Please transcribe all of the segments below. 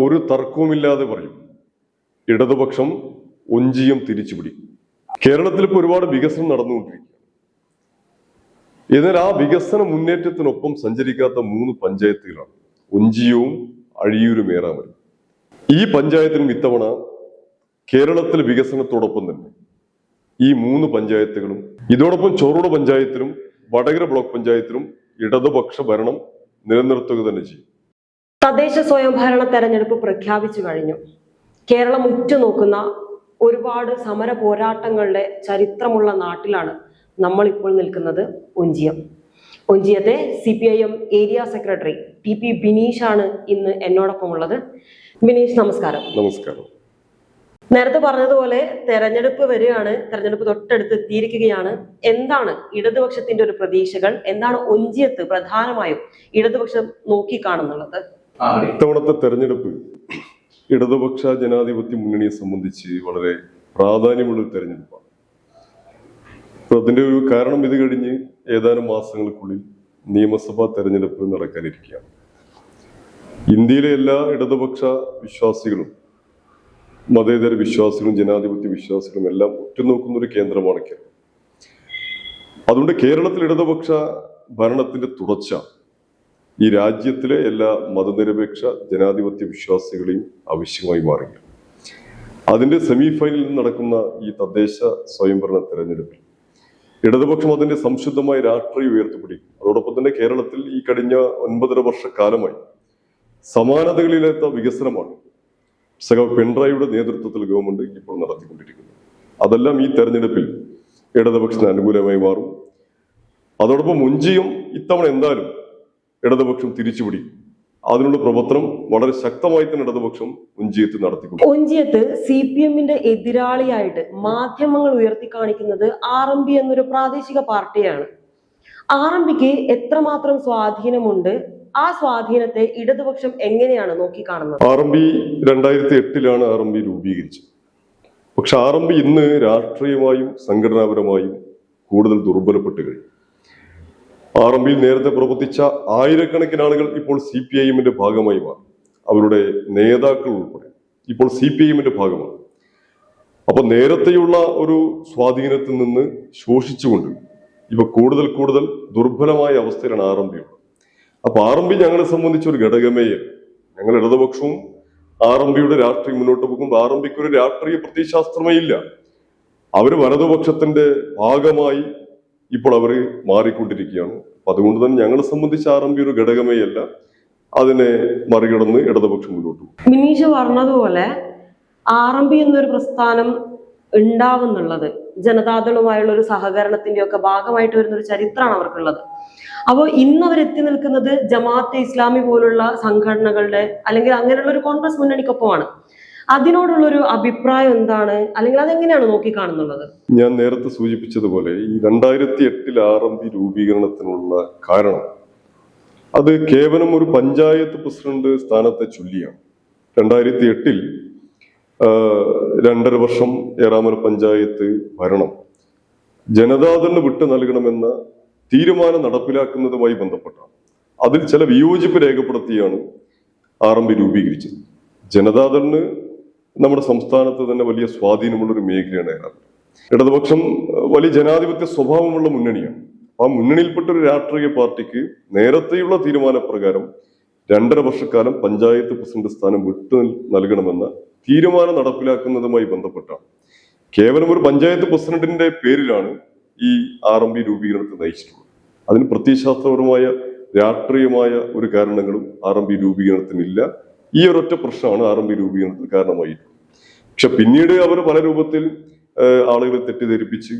ഒരു തർക്കവുമില്ലാതെ പറയും, ഇടതുപക്ഷം ഒഞ്ചിയം തിരിച്ചുപിടിക്കും. കേരളത്തിൽ ഇപ്പോൾ ഒരുപാട് വികസനം നടന്നുകൊണ്ടിരിക്കുക. എന്നാൽ ആ വികസന മുന്നേറ്റത്തിനൊപ്പം സഞ്ചരിക്കാത്ത 3 പഞ്ചായത്തുകളാണ് ഒഞ്ചിയവും അഴിയൂരും ഏറാമലും. ഈ പഞ്ചായത്തിനും ഇത്തവണ കേരളത്തിൽ വികസനത്തോടൊപ്പം തന്നെ ഈ 3 പഞ്ചായത്തുകളും, ഇതോടൊപ്പം ചോറോട് പഞ്ചായത്തിലും വടകര ബ്ലോക്ക് പഞ്ചായത്തിലും ഇടതുപക്ഷ ഭരണം നിലനിർത്തുക തന്നെ ചെയ്യും. തദ്ദേശ സ്വയംഭരണ തെരഞ്ഞെടുപ്പ് പ്രഖ്യാപിച്ചു കഴിഞ്ഞു. കേരളം ഉറ്റുനോക്കുന്ന ഒരുപാട് സമര പോരാട്ടങ്ങളുടെ ചരിത്രമുള്ള നാട്ടിലാണ് നമ്മൾ ഇപ്പോൾ നിൽക്കുന്നത്. ഒഞ്ചിയത്തെ CPIM ഏരിയ സെക്രട്ടറി TP ബിനീഷാണ് ഇന്ന് എന്നോടൊപ്പം ഉള്ളത്. ബിനീഷ്, നമസ്കാരം. നമസ്കാരം. നേരത്തെ പറഞ്ഞതുപോലെ തെരഞ്ഞെടുപ്പ് വരികയാണ്, തെരഞ്ഞെടുപ്പ് തൊട്ടടുത്ത് എത്തിയിരിക്കുകയാണ്. എന്താണ് ഇടതുപക്ഷത്തിന്റെ ഒരു പ്രതീക്ഷകൾ? എന്താണ് ഒഞ്ചിയത്ത് പ്രധാനമായും ഇടതുപക്ഷം നോക്കിക്കാണുന്നുള്ളത്? ഇത്തവണത്തെ തെരഞ്ഞെടുപ്പ് ഇടതുപക്ഷ ജനാധിപത്യ മുന്നണിയെ സംബന്ധിച്ച് വളരെ പ്രാധാന്യമുള്ള ഒരു തെരഞ്ഞെടുപ്പാണ്. അതിന്റെ ഒരു കാരണം, ഇത് കഴിഞ്ഞ് ഏതാനും മാസങ്ങൾക്കുള്ളിൽ നിയമസഭാ തെരഞ്ഞെടുപ്പ് നടക്കാനിരിക്കുകയാണ്. ഇന്ത്യയിലെ എല്ലാ ഇടതുപക്ഷ വിശ്വാസികളും, മതേതര വിശ്വാസികളും, ജനാധിപത്യ വിശ്വാസികളും എല്ലാം ഉറ്റുനോക്കുന്ന ഒരു കേന്ദ്രമാണ് കേരളം. അതുകൊണ്ട് കേരളത്തിൽ ഇടതുപക്ഷ ഭരണത്തിന്റെ തുടർച്ച ഈ രാജ്യത്തിലെ എല്ലാ മതനിരപേക്ഷ ജനാധിപത്യ വിശ്വാസികളെയും ആവശ്യമായി മാറുകയാണ്. അതിന്റെ സെമി ഫൈനലിൽ നടക്കുന്ന ഈ തദ്ദേശ സ്വയംഭരണ തെരഞ്ഞെടുപ്പിൽ ഇടതുപക്ഷം അതിന്റെ സംശുദ്ധമായ രാഷ്ട്രീയം ഉയർത്തിപ്പിടിക്കും. അതോടൊപ്പം തന്നെ കേരളത്തിൽ ഈ കഴിഞ്ഞ 9.5 വർഷക്കാലമായി സമാനതകളില്ലാത്ത വികസനമാണ് പിണറായിയുടെ നേതൃത്വത്തിൽ ഗവൺമെന്റ് ഇപ്പോൾ നടത്തിക്കൊണ്ടിരിക്കുന്നത്. അതെല്ലാം ഈ തെരഞ്ഞെടുപ്പിൽ ഇടതുപക്ഷത്തിന് അനുകൂലമായി മാറും. അതോടൊപ്പം ഒഞ്ചിയം ഇത്തവണ എന്തായാലും ഇടതുപക്ഷം തിരിച്ചുപിടിക്കും. അതിനുള്ള പ്രവർത്തനം വളരെ ശക്തമായി തന്നെ ഇടതുപക്ഷം ഒഞ്ചിയത്ത് നടത്തിക്കൊണ്ടു. ഒഞ്ചിയത്ത് CPMന്റെ എതിരാളിയായിട്ട് മാധ്യമങ്ങൾ ഉയർത്തി കാണിക്കുന്നത് RMP എന്നൊരു പ്രാദേശിക പാർട്ടിയാണ്. RMPക്ക് എത്രമാത്രം സ്വാധീനമുണ്ട്? ആ സ്വാധീനത്തെ ഇടതുപക്ഷം എങ്ങനെയാണ് നോക്കിക്കാണുന്നത്? RMP 2008 RMP രൂപീകരിച്ചത്. പക്ഷെ RMP ഇന്ന് രാഷ്ട്രീയമായും സംഘടനാപരമായും കൂടുതൽ ദുർബലപ്പെട്ട് കഴിഞ്ഞു. RMPയിൽ നേരത്തെ പ്രവർത്തിച്ച ആയിരക്കണക്കിന് ആളുകൾ ഇപ്പോൾ CPIMന്റെ ഭാഗമായി മാറി. അവരുടെ നേതാക്കൾ ഉൾപ്പെടെ ഇപ്പോൾ CPIMന്റെ ഭാഗമാണ്. അപ്പൊ നേരത്തെയുള്ള ഒരു സ്വാധീനത്തിൽ നിന്ന് ശോഷിച്ചുകൊണ്ട് ഇപ്പൊ കൂടുതൽ ദുർബലമായ അവസ്ഥയിലാണ് RMP ഉള്ളത്. അപ്പൊ RMP ഞങ്ങളെ സംബന്ധിച്ച ഒരു ഘടകമേ. ഞങ്ങൾ ഇടതുപക്ഷവും RMPയുടെ രാഷ്ട്രീയം മുന്നോട്ട് പോകുമ്പോൾ RMPക്ക് ഒരു രാഷ്ട്രീയ പ്രത്യയശാസ്ത്രമേ ഇല്ല. അവര് വലതുപക്ഷത്തിന്റെ ഭാഗമായി ഇപ്പോൾ അവര് മാറിക്കൊണ്ടിരിക്കുകയാണ്. അതുകൊണ്ട് തന്നെ ഞങ്ങളെ സംബന്ധിച്ച് RMP ഒരു ഘടകമേ അല്ല. അതിനെ മറികടന്ന് ഇടതുപക്ഷം മുന്നോട്ട് പോകും. ബിനീഷ് പറഞ്ഞതുപോലെ RMP എന്നൊരു പ്രസ്ഥാനം ഉണ്ടാവുന്നുള്ളത് ജനതാദളുമായുള്ള ഒരു സഹകരണത്തിന്റെ ഒക്കെ ഭാഗമായിട്ട് വരുന്ന ഒരു ചരിത്രമാണ് അവർക്കുള്ളത്. അപ്പോൾ ഇന്ന് അവർ എത്തി നിൽക്കുന്നത് ജമാഅത്തെ ഇസ്ലാമി പോലുള്ള സംഘടനകളുടെ അല്ലെങ്കിൽ അങ്ങനെയുള്ള ഒരു കോൺഗ്രസ് മുന്നണിക്കൊപ്പമാണ്. അതിനോടുള്ളൊരു അഭിപ്രായം എന്താണ്, അല്ലെങ്കിൽ അതെങ്ങനെയാണ് നോക്കിക്കാണുന്നുള്ളത്? ഞാൻ നേരത്തെ സൂചിപ്പിച്ചതുപോലെ ഈ 2008 RMP രൂപീകരണത്തിനുള്ള കാരണം അത് കേവലം ഒരു പഞ്ചായത്ത് പ്രസിഡന്റ് സ്ഥാനത്തെ ചൊല്ലിയാണ്. 2008 2.5 വർഷം ഏറാമല പഞ്ചായത്ത് ഭരണം ജനതാദളിന് വിട്ടു നൽകണമെന്ന തീരുമാനം നടപ്പിലാക്കുന്നതുമായി ബന്ധപ്പെട്ടാണ്. അതിൽ ചില വിയോജിപ്പ് രേഖപ്പെടുത്തിയാണ് RMP രൂപീകരിച്ചത്. ജനതാദളിന് നമ്മുടെ സംസ്ഥാനത്ത് തന്നെ വലിയ സ്വാധീനമുള്ള ഒരു മേഖലയാണ് ഏറാമല. ഇടതുപക്ഷം വലിയ ജനാധിപത്യ സ്വഭാവമുള്ള മുന്നണിയാണ്. ആ മുന്നണിയിൽപ്പെട്ട ഒരു രാഷ്ട്രീയ പാർട്ടിക്ക് നേരത്തെയുള്ള തീരുമാനപ്രകാരം 2.5 വർഷക്കാലം പഞ്ചായത്ത് പ്രസിഡന്റ് സ്ഥാനം വിട്ടു നൽകണമെന്ന തീരുമാനം നടപ്പിലാക്കുന്നതുമായി ബന്ധപ്പെട്ടാണ്. കേവലം ഒരു പഞ്ചായത്ത് പ്രസിഡന്റിന്റെ പേരിലാണ് ഈ RMP രൂപീകരണത്തെ നയിച്ചിട്ടുള്ളത്. അതിന് പ്രത്യയശാസ്ത്രപരമായ രാഷ്ട്രീയമായ ഒരു കാരണങ്ങളും RMP രൂപീകരണത്തിനില്ല. ഈ ഒരൊറ്റ പ്രശ്നമാണ് RMP രൂപീകരണത്തിന് കാരണമായിട്ടുള്ളത്. പക്ഷെ പിന്നീട് അവർ പല രൂപത്തിൽ ആളുകളെ തെറ്റിദ്ധരിപ്പിച്ച്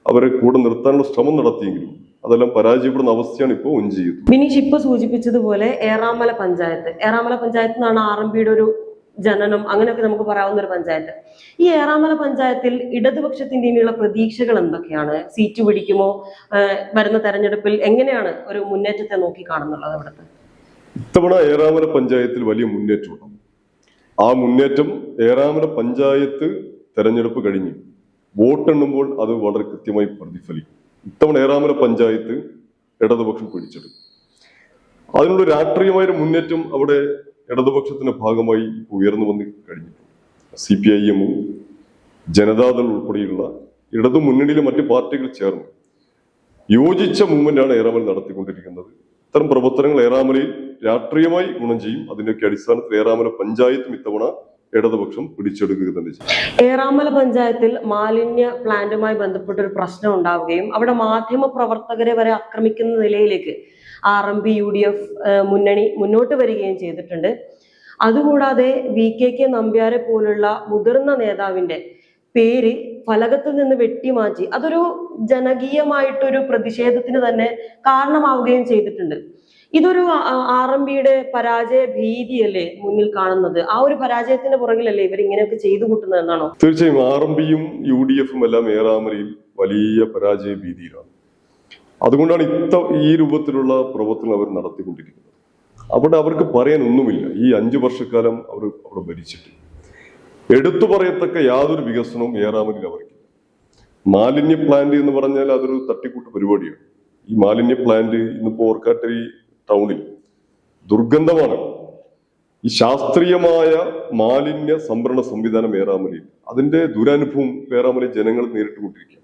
അവരെ കൂടെ നിർത്താനുള്ള ശ്രമം നടത്തിയെങ്കിലും അതെല്ലാം പരാജയപ്പെടുന്ന അവസ്ഥയാണ് ഇപ്പോൾ ഒഞ്ചിയത്ത്. ബിനീഷ് ഇപ്പൊ സൂചിപ്പിച്ചതുപോലെ ഏറാമല പഞ്ചായത്ത് എന്നാണ് RMPയുടെ ഒരു ജനനം, അങ്ങനെയൊക്കെ നമുക്ക് പറയാവുന്ന ഒരു പഞ്ചായത്ത്. ഈ ഏറാമല പഞ്ചായത്തിൽ ഇടതുപക്ഷത്തിന്റെ ഇനിയുള്ള പ്രതീക്ഷകൾ എന്തൊക്കെയാണ്? സീറ്റ് പിടിക്കുമോ? വരുന്ന തെരഞ്ഞെടുപ്പിൽ എങ്ങനെയാണ് ഒരു മുന്നേറ്റത്തെ നോക്കി കാണുന്നുള്ളത്? അവിടുത്തെ ഇത്തവണ ഏറാമല പഞ്ചായത്തിൽ വലിയ മുന്നേറ്റമുണ്ട്. ആ മുന്നേറ്റം ഏറാമല പഞ്ചായത്ത് തെരഞ്ഞെടുപ്പ് കഴിഞ്ഞ് വോട്ടെണ്ണുമ്പോൾ അത് വളരെ കൃത്യമായി പ്രതിഫലിക്കും. ഇത്തവണ ഏറാമല പഞ്ചായത്ത് ഇടതുപക്ഷം പിടിച്ചെടുക്കും. അതിനുള്ള രാഷ്ട്രീയമായ മുന്നേറ്റം അവിടെ ഇടതുപക്ഷത്തിന്റെ ഭാഗമായി ഇപ്പോൾ ഉയർന്നു വന്ന് കഴിഞ്ഞിട്ടുണ്ട്. CPIM-ഉം ജനതാദൾ ഉൾപ്പെടെയുള്ള ഇടതു മുന്നണിയിലെ മറ്റ് പാർട്ടികൾ ചേർന്ന് യോജിച്ച മൂവ്മെന്റാണ് ഏറാമൽ നടത്തിക്കൊണ്ടിരിക്കുന്നത്. ഇത്തരം പ്രവർത്തനങ്ങൾ ഏറാമലയിൽ രാഷ്ട്രീയമായി ഗുണം ചെയ്യും. അതിന്റെയൊക്കെ അടിസ്ഥാനത്തിൽ ഏറാമല പഞ്ചായത്തും ഇത്തവണ ഇടതുപക്ഷം പിടിച്ചെടുക്കുക തന്നെ ചെയ്യും. ഏറാമല പഞ്ചായത്തിൽ മാലിന്യ പ്ലാന്റുമായി ബന്ധപ്പെട്ട ഒരു പ്രശ്നം ഉണ്ടാവുകയും അവിടെ മാധ്യമ പ്രവർത്തകരെ വരെ ആക്രമിക്കുന്ന നിലയിലേക്ക് RMP UDF മുന്നണി മുന്നോട്ട് വരികയും ചെയ്തിട്ടുണ്ട്. അതുകൂടാതെ VKK നമ്പ്യാരെ പോലുള്ള മുതിർന്ന നേതാവിന്റെ പേര് ഫലകത്തിൽ നിന്ന് വെട്ടിമാറ്റി അതൊരു ജനകീയമായിട്ടൊരു പ്രതിഷേധത്തിന് തന്നെ കാരണമാവുകയും ചെയ്തിട്ടുണ്ട്. ഇതൊരു RMPയുടെ പരാജയ ഭീതിയല്ലേ മുന്നിൽ കാണുന്നത്? ആ ഒരു പരാജയത്തിന്റെ പുറകിലല്ലേ ഇവർ ഇങ്ങനെയൊക്കെ ചെയ്തു കൂട്ടുന്നത് എന്നാണോ? തീർച്ചയായും RMPയും UDF-ഉം എല്ലാം ഏറാമലയിൽ വലിയ പരാജയ ഭീതിയിലാണ്. അതുകൊണ്ടാണ് ഈ രൂപത്തിലുള്ള പ്രവർത്തനം അവർ നടത്തിക്കൊണ്ടിരിക്കുന്നത്. അവിടെ അവർക്ക് പറയാൻ ഒന്നുമില്ല. ഈ 5 വർഷക്കാലം അവർ അവിടെ ഭരിച്ചിട്ട് എടുത്തു പറയത്തക്ക യാതൊരു വികസനവും ഏറാമലിൽ അവർക്കില്ല. മാലിന്യ പ്ലാന്റ് എന്ന് പറഞ്ഞാൽ അതൊരു തട്ടിക്കൂട്ട് പരിപാടിയാണ്. ഈ മാലിന്യ പ്ലാന്റ് ഇന്നിപ്പോ ഓർക്കാട്ടരി ടൗണിൽ ദുർഗന്ധമാണ്. ഈ ശാസ്ത്രീയമായ മാലിന്യ സംഭരണ സംവിധാനം ഏറാമലയിൽ അതിന്റെ ദുരനുഭവം ഏറാമലയിൽ ജനങ്ങൾ നേരിട്ടുകൊണ്ടിരിക്കുക.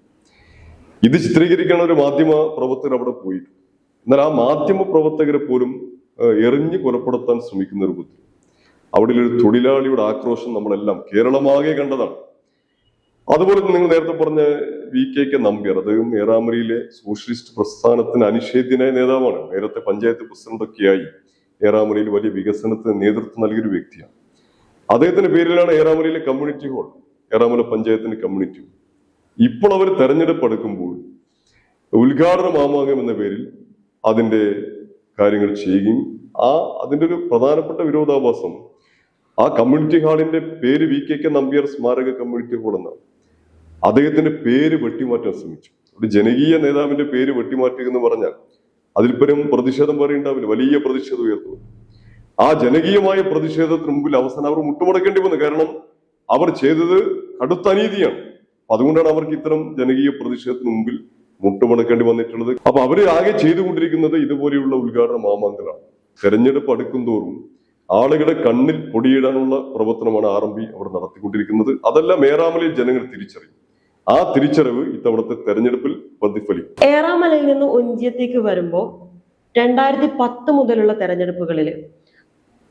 ഇത് ചിത്രീകരിക്കുന്ന ഒരു മാധ്യമ പ്രവർത്തകർ അവിടെ പോയിട്ട് എന്നാൽ ആ മാധ്യമ പ്രവർത്തകരെ പോലും എറിഞ്ഞു കൊലപ്പെടുത്താൻ ശ്രമിക്കുന്ന രൂപത്തിൽ അവിടെ ഒരു തൊഴിലാളിയുടെ ആക്രോശം നമ്മളെല്ലാം കേരളമാകെ കണ്ടതാണ്. അതുപോലെ നിങ്ങൾ നേരത്തെ പറഞ്ഞ VKK നമ്പ്യാർ, അദ്ദേഹം ഏറാമലയിലെ സോഷ്യലിസ്റ്റ് പ്രസ്ഥാനത്തിന് അനിഷേധ്യനായ നേതാവാണ്. നേരത്തെ പഞ്ചായത്ത് പ്രസിഡന്റൊക്കെയായി ഏറാമലയിൽ വലിയ വികസനത്തിന് നേതൃത്വം നൽകിയൊരു വ്യക്തിയാണ്. അദ്ദേഹത്തിന്റെ പേരിലാണ് ഏറാമലയിലെ കമ്മ്യൂണിറ്റി ഹാൾ, ഏറാമല പഞ്ചായത്തിന്റെ കമ്മ്യൂണിറ്റി ഹാൾ. ഇപ്പോൾ അവർ തെരഞ്ഞെടുപ്പ് എടുക്കുമ്പോൾ ഉദ്ഘാടന മാമാങ്കം എന്ന പേരിൽ അതിന്റെ കാര്യങ്ങൾ ചെയ്യുകയും അതിന്റെ ഒരു പ്രധാനപ്പെട്ട വിരോധാഭാസം ആ കമ്മ്യൂണിറ്റി ഹാളിന്റെ പേര് VKK നമ്പ്യാർ സ്മാരക കമ്മ്യൂണിറ്റി ഹാൾ എന്നാണ്. അദ്ദേഹത്തിന്റെ പേര് വെട്ടിമാറ്റാൻ ശ്രമിച്ചു. ഒരു ജനകീയ നേതാവിന്റെ പേര് വെട്ടിമാറ്റുക എന്ന് പറഞ്ഞാൽ അതിൽപ്പരം പ്രതിഷേധം പറയേണ്ടാവില്ല. വലിയ പ്രതിഷേധം ഉയർത്തുന്നു. ആ ജനകീയമായ പ്രതിഷേധത്തിന് മുമ്പിൽ അവസാനം അവർ മുട്ടുമടക്കേണ്ടി വന്നു. കാരണം അവർ ചെയ്തത് കടുത്ത അനീതിയാണ്. അതുകൊണ്ടാണ് അവർക്ക് ഇത്തരം ജനകീയ പ്രതിഷേധത്തിന് മുമ്പിൽ മുട്ടുമടക്കേണ്ടി വന്നിട്ടുള്ളത്. അപ്പൊ അവര് ആകെ ചെയ്തുകൊണ്ടിരിക്കുന്നത് ഇതുപോലെയുള്ള ഉദ്ഘാടന മാമാങ്കങ്ങളാണ്. തെരഞ്ഞെടുപ്പ് അടുക്കും തോറും ആളുകളുടെ കണ്ണിൽ പൊടിയിടാനുള്ള പ്രവർത്തനമാണ് RMP അവിടെ നടത്തിക്കൊണ്ടിരിക്കുന്നത്. അതെല്ലാം ഏറാമലയിൽ ജനങ്ങൾ തിരിച്ചറിയും. ആ തിരിച്ചറിവ് ഇത്തവണത്തെ തെരഞ്ഞെടുപ്പിൽ പ്രതിഫലിക്കും. ഏറാമലയിൽ നിന്ന് ഒഞ്ചിയത്തേക്ക് വരുമ്പോൾ 2010 മുതലുള്ള തെരഞ്ഞെടുപ്പുകളിൽ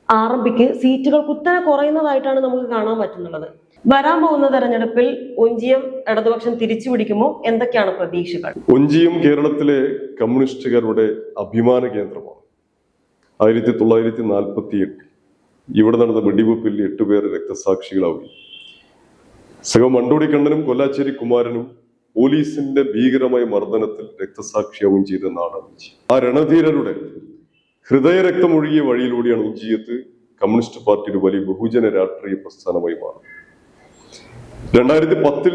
RMPക്ക് സീറ്റുകൾ കുത്തനെ കുറയുന്നതായിട്ടാണ് നമുക്ക് കാണാൻ പറ്റുന്നത്. വരാൻ പോകുന്ന തെരഞ്ഞെടുപ്പിൽ ഒഞ്ചിയം ഇടതുപക്ഷം തിരിച്ചു പിടിക്കുമ്പോൾ എന്തൊക്കെയാണ് പ്രതീക്ഷകൾ? ഒഞ്ചിയം കേരളത്തിലെ കമ്മ്യൂണിസ്റ്റുകാരുടെ അഭിമാന കേന്ദ്രമാണ്. 1948 ഇവിടെ നടന്ന വെടിവെപ്പിൽ 8 പേർ രക്തസാക്ഷികളാവുകയും മണ്ടൂടി കണ്ണനും കൊല്ലാച്ചേരി കുമാരനും പോലീസിന്റെ ഭീകരമായ മർദ്ദനത്തിൽ രക്തസാക്ഷിയാവുകയും ചെയ്ത നാടാണ് ഒഞ്ചി. ആ രണധീരരുടെ ഹൃദയരക്തമൊഴുകിയ വഴിയിലൂടെയാണ് ഒഞ്ചിയത്ത് കമ്മ്യൂണിസ്റ്റ് പാർട്ടി ഒരു വലിയ ബഹുജന രാഷ്ട്രീയ പ്രസ്ഥാനമായി മാറുന്നത്. 2010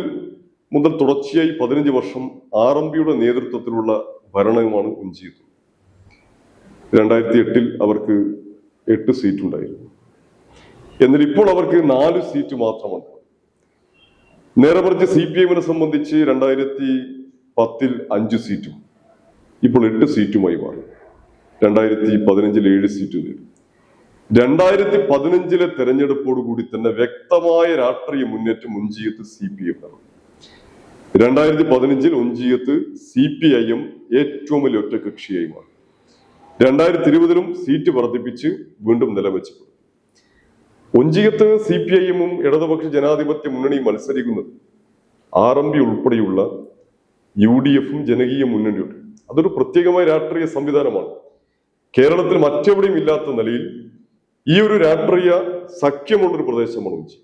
മുതൽ തുടർച്ചയായി 15 വർഷം RMPയുടെ നേതൃത്വത്തിലുള്ള ഭരണമാണ് ഒഞ്ചിയത്ത്. 2008 അവർക്ക് 8 സീറ്റ് ഉണ്ടായിരുന്നു. എന്നാൽ ഇപ്പോൾ അവർക്ക് 4 സീറ്റ് മാത്രമുണ്ട്. നേരെ മറിച്ച് CPIM-നെ സംബന്ധിച്ച് 2010 5 സീറ്റും ഇപ്പോൾ 8 സീറ്റുമായി മാറി. 2015 7 സീറ്റ് നേടി. 2015 തെരഞ്ഞെടുപ്പോടുകൂടി തന്നെ വ്യക്തമായ രാഷ്ട്രീയ മുന്നേറ്റം ഒഞ്ചിയത്ത് CPIM നടന്നു. 2015 ഒഞ്ചിയത്ത് CPIM ഏറ്റവും വലിയ ഒറ്റകക്ഷിയായി മാറി. 2020 സീറ്റ് വർദ്ധിപ്പിച്ച് വീണ്ടും നിലവെച്ചു. ഒഞ്ചിയത്ത് CPIM-ഉം ഇടതുപക്ഷ ജനാധിപത്യ മുന്നണിയും മത്സരിക്കുന്നത് RMP ഉൾപ്പെടെയുള്ള UDF-ഉം ജനകീയ മുന്നണിയുണ്ട്. അതൊരു പ്രത്യേകമായ രാഷ്ട്രീയ സംവിധാനമാണ്. കേരളത്തിൽ മറ്റെവിടെയും ഇല്ലാത്ത നിലയിൽ ഈ ഒരു രാഷ്ട്രീയ സഖ്യമുള്ളൊരു പ്രദേശമാണ് ഒഞ്ചി.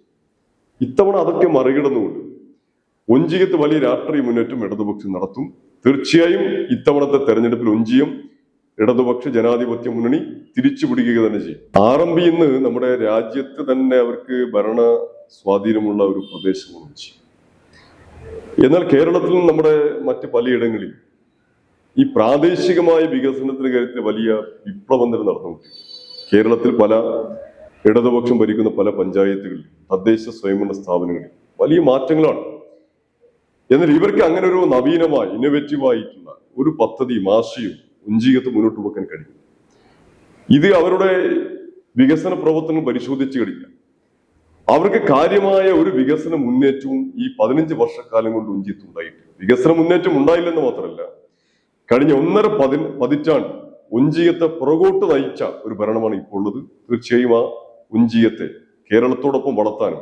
ഇത്തവണ അതൊക്കെ മറികടന്നുകൊണ്ട് ഒഞ്ചിയത്ത് വലിയ രാഷ്ട്രീയ മുന്നേറ്റം ഇടതുപക്ഷം നടത്തും. തീർച്ചയായും ഇത്തവണത്തെ തെരഞ്ഞെടുപ്പിൽ ഒഞ്ചിയം ഇടതുപക്ഷ ജനാധിപത്യ മുന്നണി തിരിച്ചു പിടിക്കുക തന്നെ ചെയ്യും. RMP ഇന്ന് നമ്മുടെ രാജ്യത്ത് തന്നെ അവർക്ക് ഭരണ സ്വാധീനമുള്ള ഒരു പ്രദേശമാണ് ഒഞ്ചി. എന്നാൽ കേരളത്തിലും നമ്മുടെ മറ്റ് പലയിടങ്ങളിൽ ഈ പ്രാദേശികമായ വികസനത്തിന്റെ കാര്യത്തിൽ വലിയ വിപ്ലവം തന്നെ നടന്നുകൊണ്ടിരിക്കും. കേരളത്തിൽ പല ഇടതുപക്ഷം ഭരിക്കുന്ന പല പഞ്ചായത്തുകളിൽ തദ്ദേശ സ്വയംഭരണ സ്ഥാപനങ്ങളിൽ വലിയ മാറ്റങ്ങളാണ്. എന്നാൽ ഇവർക്ക് അങ്ങനെ ഒരു നവീനമായി ഇന്നോവേറ്റീവായിട്ടുള്ള ഒരു പദ്ധതി ആശയം ഒഞ്ചിയത്ത് മുന്നോട്ട് വെക്കാൻ കഴിയും. ഇത് അവരുടെ വികസന പ്രവർത്തനങ്ങൾ പരിശോധിച്ചു കഴിഞ്ഞാൽ അവർക്ക് കാര്യമായ ഒരു വികസന മുന്നേറ്റവും ഈ 15 വർഷക്കാലം കൊണ്ട് ഉഞ്ചിയത്ത് ഉണ്ടായിട്ടില്ല. വികസന മുന്നേറ്റം ഉണ്ടായില്ലെന്ന് മാത്രമല്ല, കഴിഞ്ഞ 1.5 പതിറ്റാണ്ട് ഉഞ്ചിയത്തെ പുറകോട്ട് നയിച്ച ഒരു ഭരണമാണ് ഇപ്പോൾ ഉള്ളത്. തീർച്ചയായും ആ ഉഞ്ചിയത്തെ കേരളത്തോടൊപ്പം വളർത്താനും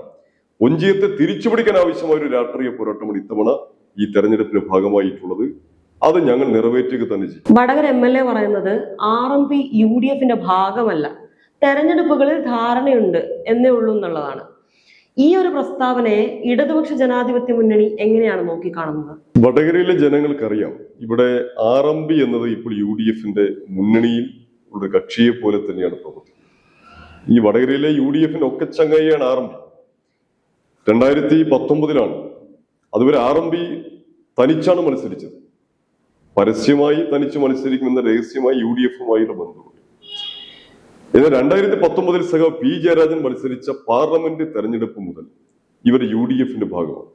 ഒഞ്ചിയത്തെ തിരിച്ചുപിടിക്കാൻ ആവശ്യമായ ഒരു രാഷ്ട്രീയ പോരാട്ടമാണ് ഇത്തവണ ഈ തെരഞ്ഞെടുപ്പിന്റെ ഭാഗമായിട്ടുള്ളത്. അത് ഞങ്ങൾ നിറവേറ്റുക തന്നെ ചെയ്യും. വടകര MLA പറയുന്നത് RMP UDFന്റെ ഭാഗമല്ല, തെരഞ്ഞെടുപ്പുകളിൽ ധാരണയുണ്ട് എന്നേ ഉള്ളൂ എന്നുള്ളതാണ്. ഈ ഒരു പ്രസ്താവനയെ ഇടതുപക്ഷ ജനാധിപത്യ മുന്നണി എങ്ങനെയാണ് നോക്കിക്കാണുന്നത്? വടകരയിലെ ജനങ്ങൾക്കറിയാം, ഇവിടെ RMP എന്നത് ഇപ്പോൾ UDFന്റെ മുന്നണിയിൽ ഉള്ള കക്ഷിയെ പോലെ തന്നെയാണ് പ്രവർത്തിക്കുന്നത്. ഈ വടകരയിലെ UDFന്റെ ഒക്കെ ചങ്ങായിയാണ് RMP. 2019 അതുവരെ RMP തനിച്ചാണ് മത്സരിച്ചത്. പരസ്യമായി തനിച്ച് മത്സരിക്കുമെന്ന രഹസ്യമായി UDFുമായുള്ള ബന്ധമുണ്ട്. എന്നാൽ 2019 സഖ P ജയരാജൻ മത്സരിച്ച പാർലമെന്റ് തെരഞ്ഞെടുപ്പ് മുതൽ ഇവർ UDFന്റെ ഭാഗമാണ്.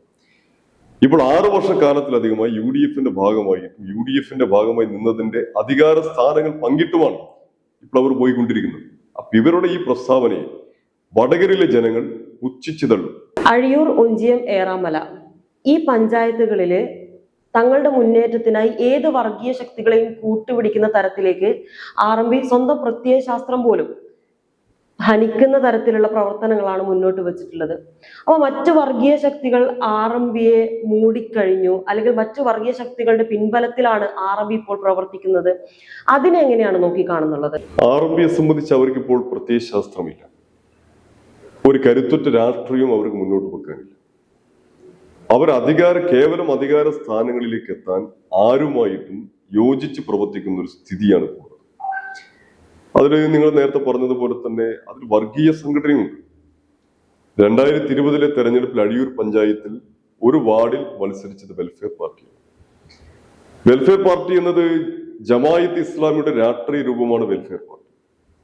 ഇപ്പോൾ 6 വർഷക്കാലത്തിലധികമായി UDFന്റെ ഭാഗമായി നിന്നതിന്റെ അധികാര സ്ഥാനങ്ങൾ പങ്കിട്ടുമാണ് ഇപ്പോൾ അവർ പോയിക്കൊണ്ടിരിക്കുന്നത്. അപ്പൊ ഇവരുടെ ഈ പ്രസ്താവനയെ വടകരയിലെ ജനങ്ങൾ പുച്ഛിച്ചു തള്ളും. അഴിയൂർ, ഒഞ്ചിയം, ഏറാമല ഈ പഞ്ചായത്തുകളില് തങ്ങളുടെ മുന്നേറ്റത്തിനായി ഏത് വർഗീയ ശക്തികളെയും കൂട്ടുപിടിക്കുന്ന തരത്തിലേക്ക് RMP സ്വന്തം പ്രത്യയശാസ്ത്രം പോലും ഹനിക്കുന്ന തരത്തിലുള്ള പ്രവർത്തനങ്ങളാണ് മുന്നോട്ട് വെച്ചിട്ടുള്ളത്. അപ്പൊ മറ്റു വർഗീയ ശക്തികൾ RMPയെ മൂടിക്കഴിഞ്ഞു, അല്ലെങ്കിൽ മറ്റു വർഗീയ ശക്തികളുടെ പിൻബലത്തിലാണ് RMP ഇപ്പോൾ പ്രവർത്തിക്കുന്നത്. അതിനെങ്ങനെയാണ് നോക്കിക്കാണുന്നുള്ളത്? RMPയെ സംബന്ധിച്ച് അവർക്ക് ഇപ്പോൾ പ്രത്യയശാസ്ത്രമില്ല, ഒരു കരുത്തുറ്റ രാഷ്ട്രീയം അവർക്ക് മുന്നോട്ട് വെക്കാനില്ല. അവർ കേവലം അധികാര സ്ഥാനങ്ങളിലേക്ക് എത്താൻ ആരുമായിട്ടും യോജിച്ച് പ്രവർത്തിക്കുന്ന ഒരു സ്ഥിതിയാണ് ഇപ്പോൾ. അതിൽ നിങ്ങൾ നേരത്തെ പറഞ്ഞതുപോലെ തന്നെ അതിൽ വർഗീയ സംഘടനയുണ്ട്. 2020 തെരഞ്ഞെടുപ്പിൽ അഴിയൂർ പഞ്ചായത്തിൽ ഒരു വാർഡിൽ മത്സരിച്ചത് വെൽഫെയർ പാർട്ടിയാണ്. വെൽഫെയർ പാർട്ടി എന്നത് ജമായത്ത് ഇസ്ലാമിയുടെ രാഷ്ട്രീയ രൂപമാണ്. വെൽഫെയർ പാർട്ടി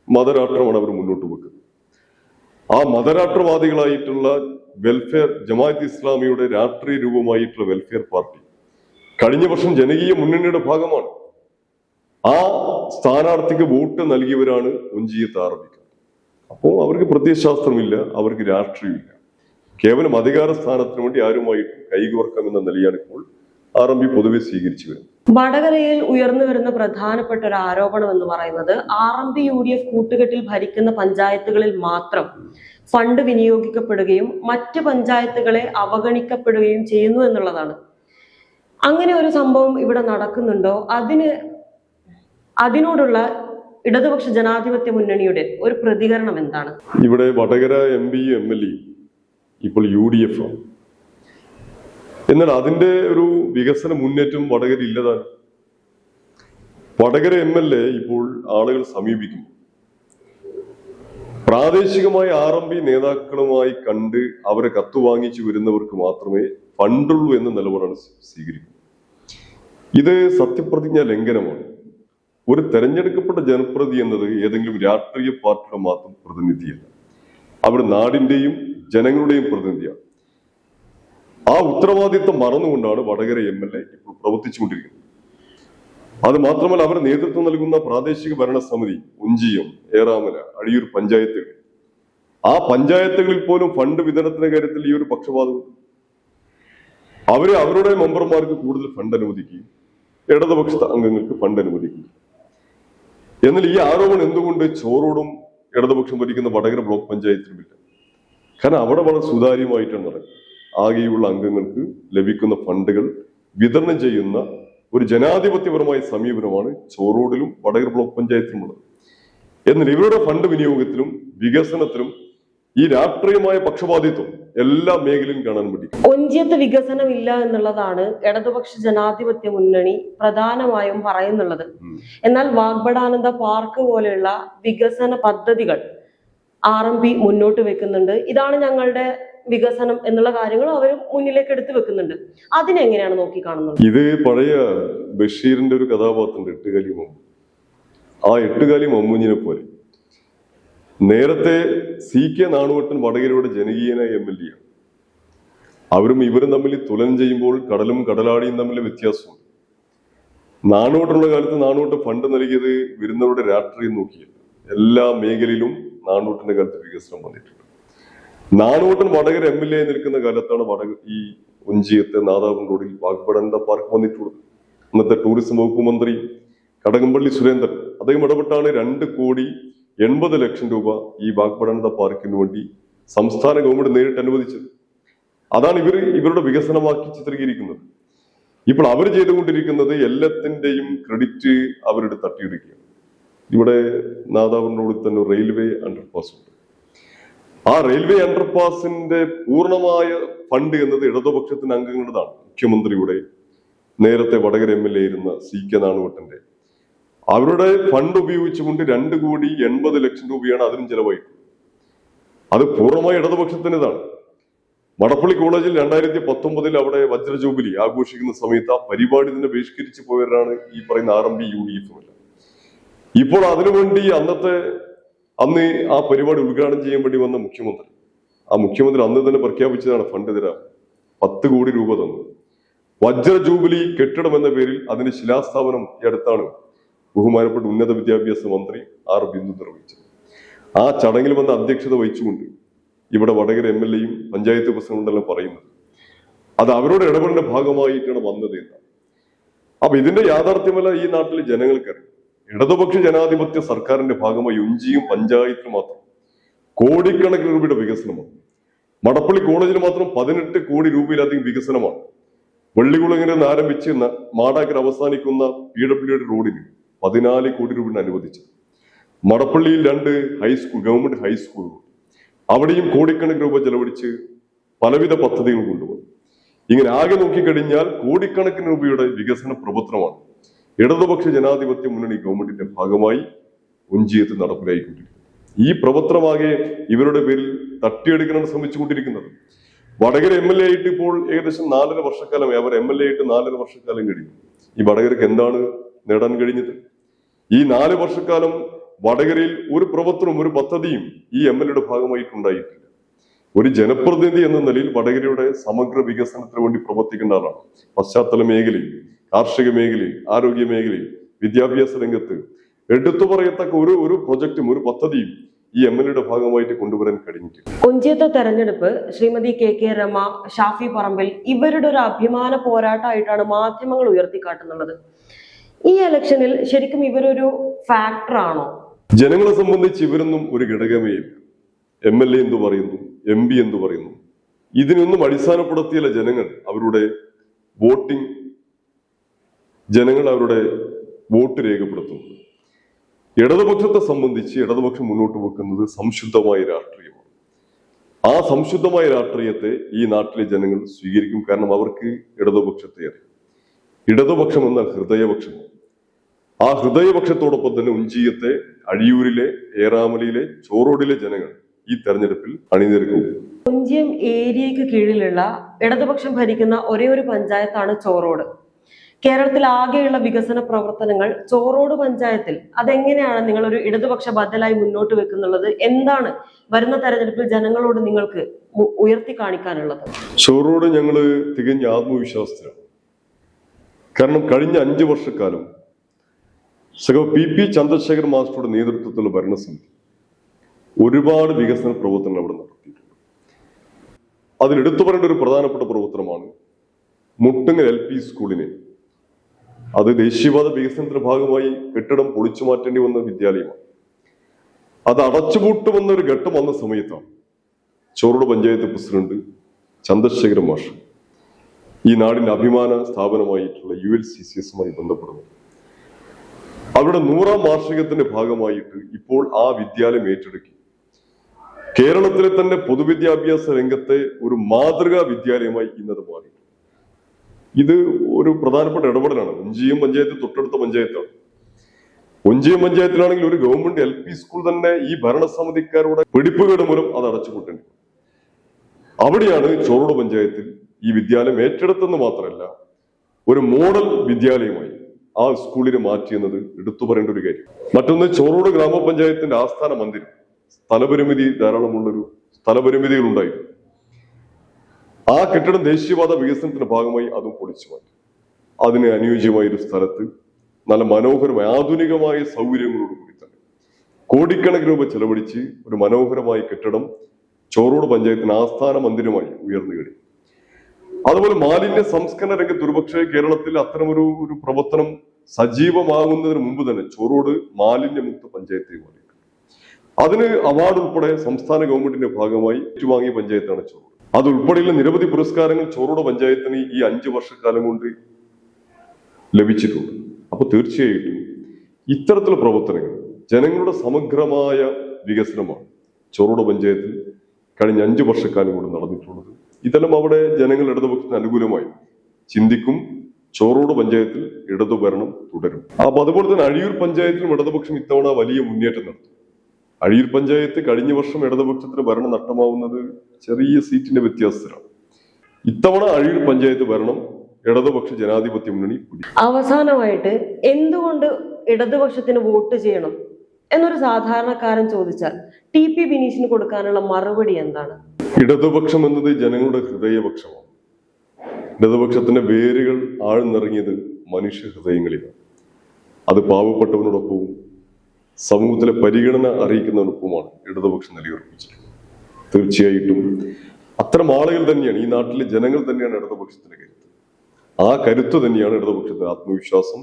മതരാഷ്ട്രമാണ് അവർ മുന്നോട്ട് വെക്കുന്നത്. ആ മതരാഷ്ട്രവാദികളായിട്ടുള്ള ജമാഅത്ത് ഇസ്ലാമിയുടെ രാഷ്ട്രീയ രൂപമായിട്ടുള്ള വെൽഫെയർ പാർട്ടി കഴിഞ്ഞ വർഷം ജനകീയ മുന്നണിയുടെ ഭാഗമാണ്. ആ സ്ഥാനാർത്ഥിക്ക് വോട്ട് നൽകിയവരാണ് ഒഞ്ചിയത്ത് RMP. അപ്പോൾ അവർക്ക് പ്രത്യയശാസ്ത്രമില്ല, അവർക്ക് രാഷ്ട്രീയമില്ല. കേവലം അധികാര സ്ഥാനത്തിന് വേണ്ടി ആരുമായിട്ട് കൈകോർക്കാമെന്ന നിലയാണ് ഇപ്പോൾ RMP പൊതുവെ സ്വീകരിച്ചു വരുന്നത്. വടകരയിൽ ഉയർന്നു വരുന്ന പ്രധാനപ്പെട്ട ഒരു ആരോപണം എന്ന് പറയുന്നത് RMP UDF കൂട്ടുകെട്ടിൽ ഭരിക്കുന്ന പഞ്ചായത്തുകളിൽ മാത്രം ഫണ്ട് വിനിയോഗിക്കപ്പെടുകയും മറ്റ് പഞ്ചായത്തുകളെ അവഗണിക്കപ്പെടുകയും ചെയ്യുന്നു എന്നുള്ളതാണ്. അങ്ങനെ ഒരു സംഭവം ഇവിടെ നടക്കുന്നുണ്ടോ? അതിനോടുള്ള ഇടതുപക്ഷ ജനാധിപത്യ മുന്നണിയുടെ ഒരു പ്രതികരണം എന്താണ്? ഇവിടെ വടകര MP MLA ഇപ്പോൾ UDF ആണ്. എന്നാൽ അതിന്റെ ഒരു വികസന മുന്നേറ്റം വടകര ഇല്ലതാണ്. വടകര MLA ഇപ്പോൾ ആളുകൾ സമീപിക്കുന്നു, പ്രാദേശികമായ RMP നേതാക്കളുമായി കണ്ട് അവരെ കത്ത് വാങ്ങിച്ചു വരുന്നവർക്ക് മാത്രമേ ഫണ്ടുള്ളൂ എന്ന നിലപാടാണ് സ്വീകരിക്കുന്നത്. ഇത് സത്യപ്രതിജ്ഞാ ലംഘനമാണ്. ഒരു തെരഞ്ഞെടുക്കപ്പെട്ട ജനപ്രതിനിധി എന്നത് ഏതെങ്കിലും രാഷ്ട്രീയ പാർട്ടിയുടെ മാത്രം പ്രതിനിധിയല്ല, അവിടെ നാടിന്റെയും ജനങ്ങളുടെയും പ്രതിനിധിയാണ്. ആ ഉത്തരവാദിത്വം മറന്നുകൊണ്ടാണ് വടകര MLA ഇപ്പോൾ പ്രവർത്തിച്ചുകൊണ്ടിരിക്കുന്നത്. അത് മാത്രമല്ല, അവർ നേതൃത്വം നൽകുന്ന പ്രാദേശിക ഭരണസമിതി ഒഞ്ചിയം, ഏറാമല, അഴിയൂർ പഞ്ചായത്തുകൾ, ആ പഞ്ചായത്തുകളിൽ പോലും ഫണ്ട് വിതരണത്തിന്റെ കാര്യത്തിൽ ഈ ഒരു പക്ഷപാതമുണ്ട്. അവരുടെ മെമ്പർമാർക്ക് കൂടുതൽ ഫണ്ട് അനുവദിക്കുകയും ഇടതുപക്ഷ അംഗങ്ങൾക്ക് ഫണ്ട് അനുവദിക്കുകയും. എന്നാൽ ഈ ആരോപണം എന്തുകൊണ്ട് ചോറോടും ഇടതുപക്ഷം ഭരിക്കുന്ന വടകര ബ്ലോക്ക് പഞ്ചായത്തിലുമില്ല? കാരണം അവിടെ വളരെ സുതാര്യമായിട്ടാണ് നടക്കുന്നത്. ആകെയുള്ള അംഗങ്ങൾക്ക് ലഭിക്കുന്ന ഫണ്ടുകൾ വിതരണം ചെയ്യുന്ന ഒരു ജനാധിപത്യപരമായ സമീപനമാണ് ചോറോഡിലും വടകര ബ്ലോക്ക് പഞ്ചായത്തിലുമുള്ളത്. എന്നാൽ ഇവരുടെ ഫണ്ട് വിനിയോഗത്തിലും വികസനത്തിലും ഈ രാഷ്ട്രീയമായ പക്ഷപാതിത്വം എല്ലാ മേഖലയിലും കാണാൻ പറ്റും. ഒഞ്ചിയത്ത് വികസനമില്ല എന്നുള്ളതാണ് ഇടതുപക്ഷ ജനാധിപത്യ മുന്നണി പ്രധാനമായും പറയുന്നുള്ളത്. എന്നാൽ വാഗ്ബടാനന്ദ പാർക്ക് പോലെയുള്ള വികസന പദ്ധതികൾ RMP മുന്നോട്ട് വെക്കുന്നുണ്ട്. ഇതാണ് ഞങ്ങളുടെ വികസനം എന്നുള്ള കാര്യങ്ങൾ അവർ മുന്നിലേക്ക് എടുത്തു വെക്കുന്നുണ്ട്. അതിനെങ്ങനെയാണ് നോക്കിക്കാണുന്നത്? ഇത് പഴയ ബഷീറിന്റെ ഒരു കഥാപാത്രമുണ്ട്, എട്ടുകാലി മമ്മു. ആ എട്ടുകാലി മമ്മൂഞ്ഞിനെ പോലെ നേരത്തെ CK നാണുവട്ടൻ വടകരയുടെ ജനകീയനായ MLA ആണ്. അവരും ഇവരും തമ്മിൽ തുലനം ചെയ്യുമ്പോൾ കടലും കടലാടിയും തമ്മിൽ വ്യത്യാസമുണ്ട്. നാണുവട്ടുള്ള കാലത്ത് നാണുവട്ട് ഫണ്ട് നൽകിയത് വരുന്നവരുടെ രാഷ്ട്രീയം നോക്കിയല്ല, എല്ലാ മേഖലയിലും നാണൂട്ടിന്റെ കാലത്ത് വികസനം വന്നിട്ടുണ്ട്. നാണൂട്ടൻ വടകര MLA നിൽക്കുന്ന കാലത്താണ് ഈ ഒഞ്ചിയത്തെ നാദാപുരം റോഡിൽ വാഗ്ബടാനന്ദ പാർക്ക് വന്നിട്ടുള്ളത്. അന്നത്തെ ടൂറിസം വകുപ്പ് മന്ത്രി കടകംപള്ളി സുരേന്ദ്രൻ അദ്ദേഹം ഇടപെട്ടാണ് 2,80,00,000 രൂപ ഈ വാഗ്ബടാനന്ദ പാർക്കിന് വേണ്ടി സംസ്ഥാന ഗവൺമെന്റ് നേരിട്ട് അനുവദിച്ചത്. അതാണ് ഇവരുടെ വികസനമാക്കി ചിത്രീകരിക്കുന്നത്. ഇപ്പോൾ അവർ ചെയ്തുകൊണ്ടിരിക്കുന്നത് എല്ലാത്തിന്റെയും ക്രെഡിറ്റ് അവരുടെ തട്ടിയെടുക്കുകയാണ്. ഇവിടെ നാദാപുരം റോഡിൽ തന്നെ റെയിൽവേ അണ്ടർപാസ് ഉണ്ട്. ആ റെയിൽവേ അണ്ടർപാസിന്റെ പൂർണ്ണമായ ഫണ്ട് എന്നത് ഇടതുപക്ഷത്തിന്റെ അംഗങ്ങളുടേതാണ്. മുഖ്യമന്ത്രിയുടെ നേരത്തെ വടകര MLA ഇരുന്ന CK നാണുവട്ടന്റെ അവരുടെ ഫണ്ട് ഉപയോഗിച്ചുകൊണ്ട് 2,80,00,000 രൂപയാണ് അതിനും ചെലവായിട്ടുള്ളത്. അത് പൂർണ്ണമായി ഇടതുപക്ഷത്തിൻ്റെതാണ്. മടപ്പള്ളി കോളേജിൽ 2019 അവിടെ വജ്ര ജൂബിലി ആഘോഷിക്കുന്ന സമയത്ത് ആ പരിപാടി തന്നെ ബഹിഷ്കരിച്ചു പോയവരാണ് ഈ പറയുന്ന RMP UDF. ഇപ്പോൾ അതിനുവേണ്ടി അന്ന് ആ പരിപാടി ഉദ്ഘാടനം ചെയ്യാൻ വേണ്ടി വന്ന മുഖ്യമന്ത്രി അന്ന് തന്നെ പ്രഖ്യാപിച്ചതാണ് ഫണ്ട് തരാം. 10 കോടി രൂപ തന്നു. വജ്ര ജൂബിലി കെട്ടിടം എന്ന പേരിൽ അതിന്റെ ശിലാസ്ഥാപനം ഈ അടുത്താണ് ബഹുമാനപ്പെട്ട ഉന്നത വിദ്യാഭ്യാസ മന്ത്രി R. ബിന്ദു നിർവഹിച്ചത്. ആ ചടങ്ങിൽ വന്ന അധ്യക്ഷത വഹിച്ചുകൊണ്ട് ഇവിടെ വടകര MLAയും പഞ്ചായത്ത് പ്രസിഡന്റുമെല്ലാം പറയുന്നത് അത് അവരുടെ ഇടപെടലിന്റെ ഭാഗമായിട്ടാണ് വന്നത് എന്നാണ്. അപ്പൊ ഇതിന്റെ യാഥാർത്ഥ്യമല്ല ഈ നാട്ടിലെ ജനങ്ങൾക്കറിയാം. ഇടതുപക്ഷ ജനാധിപത്യ സർക്കാരിന്റെ ഭാഗമായി ഒഞ്ചിയും പഞ്ചായത്തിലും മാത്രം കോടിക്കണക്കിന് രൂപയുടെ വികസനമാണ്. മടപ്പള്ളി കോളേജിൽ മാത്രം 18 കോടി രൂപയിലധികം വികസനമാണ്. വെള്ളികുളങ്ങരയിൽ നിന്ന് ആരംഭിച്ച് മാടാക്കര അവസാനിക്കുന്ന PWD റോഡിന് 14 കോടി രൂപ അനുവദിച്ചത്. മടപ്പള്ളിയിൽ 2 ഗവൺമെന്റ് ഹൈസ്കൂൾ അവിടെയും കോടിക്കണക്കിന് രൂപ ചെലവഴിച്ച് പലവിധ പദ്ധതികൾ കൊണ്ടുവന്നു. ഇങ്ങനെ ആകെ നോക്കിക്കഴിഞ്ഞാൽ കോടിക്കണക്കിന് രൂപയുടെ വികസന പ്രവർത്തനമാണ് ഇടതുപക്ഷ ജനാധിപത്യ മുന്നണി ഗവൺമെന്റിന്റെ ഭാഗമായി ഒഞ്ചിയത്ത് നടപ്പിലായിക്കൊണ്ടിരിക്കുന്നത്. ഈ പ്രവർത്തനമാകെ ഇവരുടെ പേരിൽ തട്ടിയെടുക്കാനാണ് ശ്രമിച്ചുകൊണ്ടിരിക്കുന്നത്. വടകര MLA ആയിട്ട് ഇപ്പോൾ ഏകദേശം 4.5 വർഷക്കാലമായി. അവർ MLA ആയിട്ട് 4.5 വർഷക്കാലം കഴിഞ്ഞു. ഈ വടകരക്ക് എന്താണ് നേടാൻ കഴിഞ്ഞത്? ഈ 4 വർഷക്കാലം വടകരയിൽ ഒരു പ്രവർത്തനവും ഒരു പദ്ധതിയും ഈ MLAയുടെ ഭാഗമായിട്ടുണ്ടായിട്ടില്ല. ഒരു ജനപ്രതിനിധി എന്ന നിലയിൽ വടകരയുടെ സമഗ്ര വികസനത്തിന് വേണ്ടി പ്രവർത്തിക്കേണ്ട ആളാണ്. പശ്ചാത്തല മേഖലയിൽ, കാർഷിക മേഖലയിൽ, ആരോഗ്യ മേഖലയിൽ, വിദ്യാഭ്യാസ രംഗത്ത് എടുത്തു പറയത്തക്ക ഒരു പ്രൊജക്റ്റും ഒരു പദ്ധതിയും ഈ MLAയുടെ ഭാഗമായിട്ട് കൊണ്ടുവരാൻ കഴിഞ്ഞിട്ടില്ല. ഒഞ്ചിയത്തെ തെരഞ്ഞെടുപ്പ് ശ്രീമതി KK രമ, ഷാഫി പറമ്പിൽ ഇവരുടെ ഒരു അഭിമാന പോരാട്ടമായിട്ടാണ് മാധ്യമങ്ങൾ ഉയർത്തിക്കാട്ടുന്നത്. ഈ ഇലക്ഷനിൽ ശരിക്കും ഇവരൊരു ഫാക്ടറാണോ? ജനങ്ങളെ സംബന്ധിച്ച് ഇവരൊന്നും ഒരു ഘടകമേ ഇല്ല. MLA എന്തു പറയുന്നു, MP എന്തു പറയുന്നു, ഇതിനൊന്നും അടിസ്ഥാനപ്പെടുത്തിയല്ല ജനങ്ങൾ അവരുടെ വോട്ട് രേഖപ്പെടുത്തുന്നത്. ഇടതുപക്ഷത്തെ സംബന്ധിച്ച് ഇടതുപക്ഷം മുന്നോട്ട് വെക്കുന്നത് സംശുദ്ധമായ രാഷ്ട്രീയമാണ്. ആ സംശുദ്ധമായ രാഷ്ട്രീയത്തെ ഈ നാട്ടിലെ ജനങ്ങൾ സ്വീകരിക്കും. കാരണം അവർക്ക് ഇടതുപക്ഷത്തെ അറിയാം. ഇടതുപക്ഷം എന്നാൽ ഹൃദയപക്ഷമാണ്. ആ ഹൃദയപക്ഷത്തോടൊപ്പം തന്നെ ഒഞ്ചിയത്തെ, അഴിയൂരിലെ, ഏറാമലയിലെ, ചോറോടിലെ ജനങ്ങൾ ഈ തെരഞ്ഞെടുപ്പിൽ അണിനിരക്കും. ഒഞ്ചിയം ഏരിയയ്ക്ക് കീഴിലുള്ള ഇടതുപക്ഷം ഭരിക്കുന്ന ഒരേ ഒരു പഞ്ചായത്താണ് ചോറോട്. കേരളത്തിൽ ആകെയുള്ള വികസന പ്രവർത്തനങ്ങൾ ചോറോട് പഞ്ചായത്തിൽ അതെങ്ങനെയാണ് നിങ്ങൾ ഒരു ഇടതുപക്ഷ ബദലായി മുന്നോട്ട് വെക്കുന്നുള്ളത്? എന്താണ് വരുന്ന തെരഞ്ഞെടുപ്പിൽ ജനങ്ങളോട് നിങ്ങൾക്ക് ഉയർത്തി കാണിക്കാനുള്ളത്? ചോറോട് ഞങ്ങള് തികഞ്ഞ ആത്മവിശ്വാസത്തിലാണ്. കാരണം കഴിഞ്ഞ 5 വർഷക്കാലം PP ചന്ദ്രശേഖർ മാസ്റ്ററുടെ നേതൃത്വത്തിലുള്ള ഭരണസമിതി ഒരുപാട് വികസന പ്രവർത്തനങ്ങൾ അവിടെ നടത്തിയിട്ടുണ്ട്. അതിലെടുത്തു പറയേണ്ട ഒരു പ്രധാനപ്പെട്ട പ്രവർത്തനമാണ് മുട്ടുങ്ങൽ LP സ്കൂളിനെ, അത് ദേശീയപാത വികസനത്തിന്റെ ഭാഗമായി കെട്ടിടം പൊളിച്ചു മാറ്റേണ്ടി വന്ന വിദ്യാലയമാണ്. അത് അടച്ചുപൂട്ടുമെന്ന ഒരു ഘട്ടം വന്ന സമയത്താണ് ചോറോട് പഞ്ചായത്ത് പ്രസിഡന്റ് ചന്ദ്രശേഖര മാഷ് ഈ നാടിന്റെ അഭിമാന സ്ഥാപനമായിട്ടുള്ള ULCCSമായി ബന്ധപ്പെടുന്നത്. അവരുടെ 100ാം വാർഷികത്തിന്റെ ഭാഗമായിട്ട് ഇപ്പോൾ ആ വിദ്യാലയം ഏറ്റെടുക്കി കേരളത്തിലെ തന്നെ പൊതുവിദ്യാഭ്യാസ രംഗത്തെ ഒരു മാതൃകാ വിദ്യാലയമായി ഇന്നത് മാറി. ഇത് ഒരു പ്രധാനപ്പെട്ട ഇടപെടലാണ്. ഒഞ്ചിയം പഞ്ചായത്ത് തൊട്ടടുത്ത പഞ്ചായത്താണ്. ഒഞ്ചിയം പഞ്ചായത്തിലാണെങ്കിൽ ഒരു ഗവൺമെന്റ് LP സ്കൂൾ തന്നെ ഈ ഭരണസമിതിക്കാരുടെ പിടിപ്പുകേട് മൂലം അത് അടച്ചുപൂട്ടേണ്ടി. അവിടെയാണ് ചോറോട് പഞ്ചായത്തിൽ ഈ വിദ്യാലയം ഏറ്റെടുത്തെന്ന് മാത്രമല്ല ഒരു മോഡൽ വിദ്യാലയമായി ആ സ്കൂളിനെ മാറ്റിയെന്നത് എടുത്തു പറയേണ്ട ഒരു കാര്യം. മറ്റൊന്ന്, ചോറോട് ഗ്രാമപഞ്ചായത്തിന്റെ ആസ്ഥാന മന്ദിരം ധാരാളമുള്ളൊരു സ്ഥലപരിമിതികൾ ഉണ്ടായിരുന്നു. ആ കെട്ടിടം ദേശീയപാത വികസനത്തിന്റെ ഭാഗമായി അതും പൊളിച്ചു മാറ്റി. അതിന് അനുയോജ്യമായ ഒരു സ്ഥലത്ത് നല്ല മനോഹരമായ ആധുനികമായ സൗകര്യങ്ങളോട് കൂടി തന്നെ കോടിക്കണക്കിന് രൂപ ചെലവഴിച്ച് ഒരു മനോഹരമായ കെട്ടിടം ചോറോട് പഞ്ചായത്തിന് ആസ്ഥാന മന്ദിരമായി ഉയർന്നു കഴിഞ്ഞു. അതുപോലെ മാലിന്യ സംസ്കരണ രംഗത്ത് ഒരുപക്ഷെ കേരളത്തിൽ അത്തരമൊരു പ്രവർത്തനം സജീവമാകുന്നതിന് മുമ്പ് തന്നെ ചോറോട് മാലിന്യമുക്ത പഞ്ചായത്തായി മാറി. അതിന് അവാർഡ് ഉൾപ്പെടെ സംസ്ഥാന ഗവൺമെന്റിന്റെ ഭാഗമായി ഏറ്റുവാങ്ങിയ പഞ്ചായത്താണ് ചോറോട്. അതുൾപ്പെടെയുള്ള നിരവധി പുരസ്കാരങ്ങൾ ചോറോട് പഞ്ചായത്തിന് ഈ 5 വർഷക്കാലം കൊണ്ട് ലഭിച്ചിട്ടുണ്ട്. അപ്പൊ തീർച്ചയായിട്ടും ഇത്തരത്തിലുള്ള പ്രവർത്തനങ്ങൾ ജനങ്ങളുടെ സമഗ്രമായ വികസനമാണ് ചോറോട് പഞ്ചായത്തിൽ കഴിഞ്ഞ 5 വർഷക്കാലം കൊണ്ട് നടന്നിട്ടുള്ളത്. ഇതെല്ലാം അവിടെ ജനങ്ങൾ ഇടതുപക്ഷത്തിന് അനുകൂലമായി ചിന്തിക്കും. ചോറോട് പഞ്ചായത്തിൽ ഇടതുഭരണം തുടരും. അപ്പൊ അതുപോലെ തന്നെ അഴിയൂർ പഞ്ചായത്തിലും ഇടതുപക്ഷം ഇത്തവണ വലിയ മുന്നേറ്റം നടത്തും. അഴിയൂർ പഞ്ചായത്ത് കഴിഞ്ഞ വർഷം ഇടതുപക്ഷത്തിന് ഭരണം നഷ്ടമാവുന്നത് ചെറിയ സീറ്റിന്റെ വ്യത്യാസത്തിലാണ്. ഇത്തവണ അഴിയൂർ പഞ്ചായത്ത് ഭരണം ഇടതുപക്ഷ ജനാധിപത്യ മുന്നണി പിടിക്കും. അവസാനമായിട്ട് എന്തുകൊണ്ട് ഇടതുപക്ഷത്തിന് വോട്ട് ചെയ്യണം എന്നൊരു സാധാരണക്കാരൻ ചോദിച്ചാൽ TP ബിനീഷിന് കൊടുക്കാനുള്ള മറുപടി എന്താണ്? ഇടതുപക്ഷം എന്നത് ജനങ്ങളുടെ ഹൃദയപക്ഷമാണ്. ഇടതുപക്ഷത്തിന്റെ വേരുകൾ ആഴ്ന്നിറങ്ങിയത് മനുഷ്യ ഹൃദയങ്ങളിലാണ്. അത് പാവപ്പെട്ടവനോടൊപ്പവും സമൂഹത്തിലെ പരിഗണന അറിയിക്കുന്നതിനൊപ്പമാണ് ഇടതുപക്ഷം നിലയുറപ്പിച്ചിട്ടുള്ളത്. തീർച്ചയായിട്ടും അത്തരം ആളുകൾ തന്നെയാണ്, ഈ നാട്ടിലെ ജനങ്ങൾ തന്നെയാണ് ഇടതുപക്ഷത്തിന്റെ കരുത്ത്. ആ കരുത്ത് തന്നെയാണ് ഇടതുപക്ഷത്തിന്റെ ആത്മവിശ്വാസം.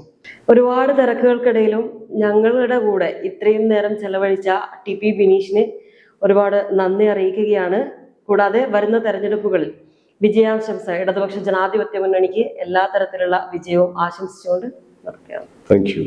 ഒരുപാട് തിരക്കുകൾക്കിടയിലും ഞങ്ങളുടെ കൂടെ ഇത്രയും നേരം ചെലവഴിച്ച TP ബിനീഷിന് ഒരുപാട് നന്ദി അറിയിക്കുകയാണ്. കൂടാതെ വരുന്ന തെരഞ്ഞെടുപ്പുകളിൽ വിജയാശംസ ഇടതുപക്ഷ ജനാധിപത്യ മുന്നണിക്ക് എല്ലാ തരത്തിലുള്ള വിജയവും ആശംസിച്ചുകൊണ്ട് നിർത്തുകയാണ്. Thank you.